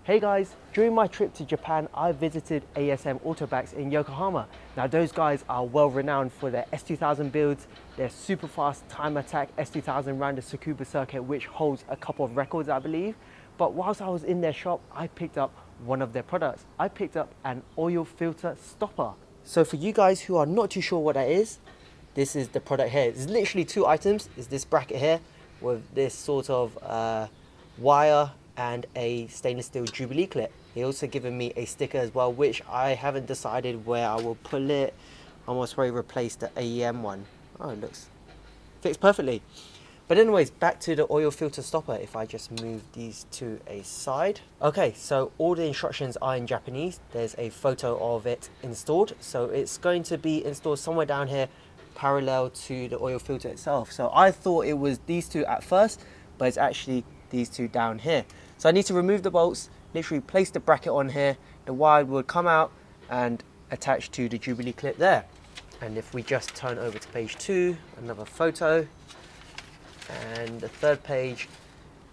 Hey guys, during my trip to Japan, I visited ASM Autobacs in Yokohama. Now those guys are well renowned for their S2000 builds, their super fast time attack S2000 around the Tsukuba circuit, which holds a couple of records I believe. But whilst I was in their shop, I picked up one of their products. I picked up an oil filter stopper. So for you guys who are not too sure what that is, this is the product here. It's literally two items. It's this bracket here with this sort of wire and a stainless steel Jubilee clip. They also given me a sticker as well, which I haven't decided where I will pull it. I almost ready to replace the AEM one. Oh, it looks fits perfectly. But anyways, back to the oil filter stopper. If I just move these to a side. Okay, so all the instructions are in Japanese. There's a photo of it installed. So it's going to be installed somewhere down here parallel to the oil filter itself. So I thought it was these two at first, but it's actually these two down here. So I need to remove the bolts, literally place the bracket on here. The wire would come out and attach to the Jubilee clip there. And if we just turn over to page 2, another photo. And the third page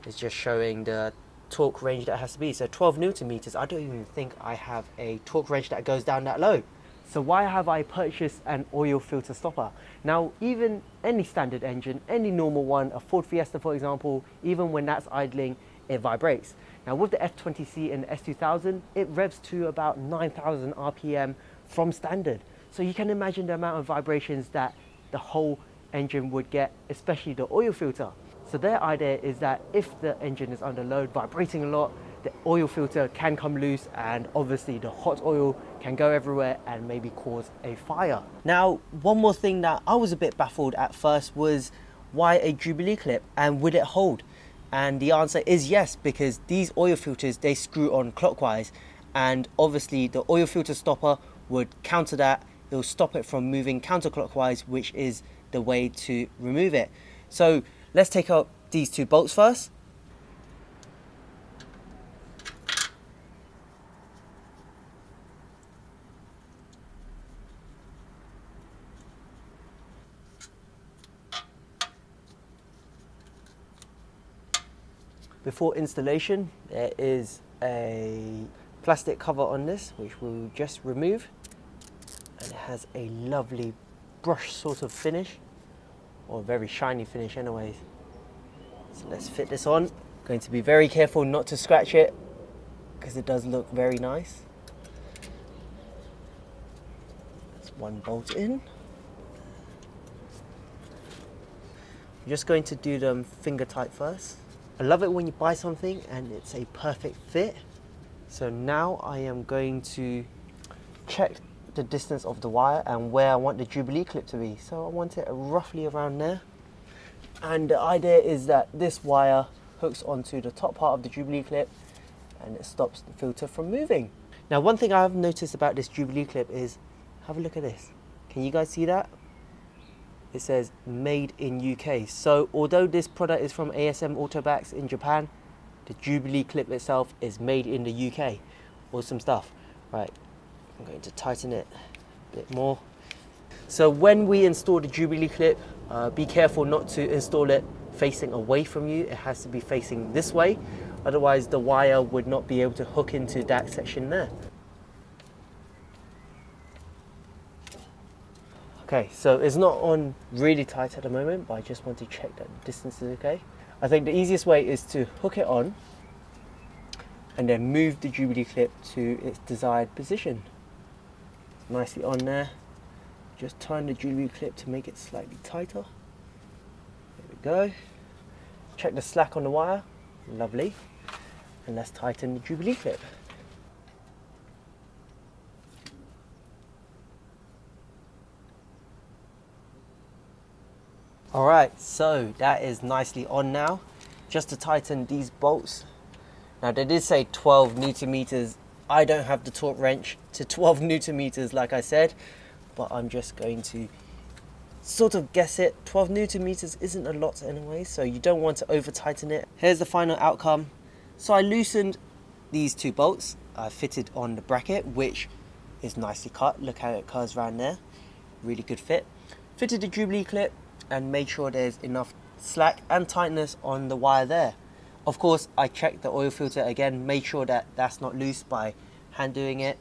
is just showing the torque range that has to be. So 12 Newton meters. I don't even think I have a torque range that goes down that low. So why have I purchased an oil filter stopper? Now, even any standard engine, any normal one, a Ford Fiesta for example, even when that's idling, it vibrates. Now with the F20C and the S2000, it revs to about 9,000 RPM from standard. So you can imagine the amount of vibrations that the whole engine would get, especially the oil filter. So their idea is that if the engine is under load, vibrating a lot, the oil filter can come loose and obviously the hot oil can go everywhere and maybe cause a fire. Now, one more thing that I was a bit baffled at first was why a Jubilee clip and would it hold? And the answer is yes, because these oil filters, they screw on clockwise and obviously the oil filter stopper would counter that. It'll stop it from moving counterclockwise, which is the way to remove it. So let's take out these two bolts first. Before installation, there is a plastic cover on this, which we'll just remove. And it has a lovely brush sort of finish, or very shiny finish anyways. So let's fit this on. Going to be very careful not to scratch it, because it does look very nice. That's one bolt in. I'm just going to do them finger tight first. I love it when you buy something and it's a perfect fit. So now I am going to check the distance of the wire and where I want the Jubilee clip to be. So I want it roughly around there. And the idea is that this wire hooks onto the top part of the Jubilee clip and it stops the filter from moving. Now, one thing I've noticed about this Jubilee clip is, have a look at this. Can you guys see that? It says made in UK. So although this product is from ASM Autobacs in Japan, the Jubilee clip itself is made in the UK. Awesome stuff. Right, I'm going to tighten it a bit more. So when we install the Jubilee clip, be careful not to install it facing away from you. It has to be facing this way. Otherwise the wire would not be able to hook into that section there. Okay, so it's not on really tight at the moment, but I just want to check that the distance is okay. I think the easiest way is to hook it on and then move the Jubilee clip to its desired position. It's nicely on there. Just turn the Jubilee clip to make it slightly tighter. There we go. Check the slack on the wire. Lovely. And let's tighten the Jubilee clip. Alright, so that is nicely on now. Just to tighten these bolts. Now they did say 12 Newton meters. I don't have the torque wrench to 12 Newton meters like I said, but I'm just going to sort of guess it. 12 Newton meters isn't a lot anyway, so you don't want to over tighten it. Here's the final outcome. So I loosened these two bolts. I fitted on the bracket, which is nicely cut. Look how it curves around there. Really good fit. Fitted the Jubilee clip and made sure there's enough slack and tightness on the wire there. Of course, I checked the oil filter again, made sure that that's not loose by hand doing it,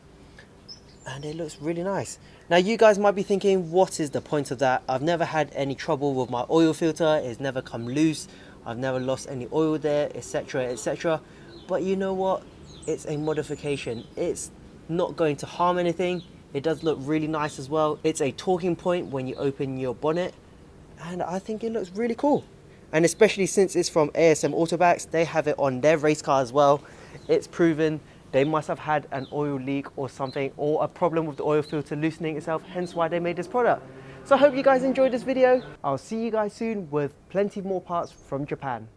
and it looks really nice. Now you guys might be thinking, what is the point of that? I've never had any trouble with my oil filter, it's never come loose, I've never lost any oil there, etc, etc. But you know what? It's a modification. It's not going to harm anything. It does look really nice as well. It's a talking point when you open your bonnet, and I think it looks really cool. And especially since it's from ASM Autobacs, they have it on their race car as well. It's proven they must have had an oil leak or something, or a problem with the oil filter loosening itself, hence why they made this product. So I hope you guys enjoyed this video. I'll see you guys soon with plenty more parts from Japan.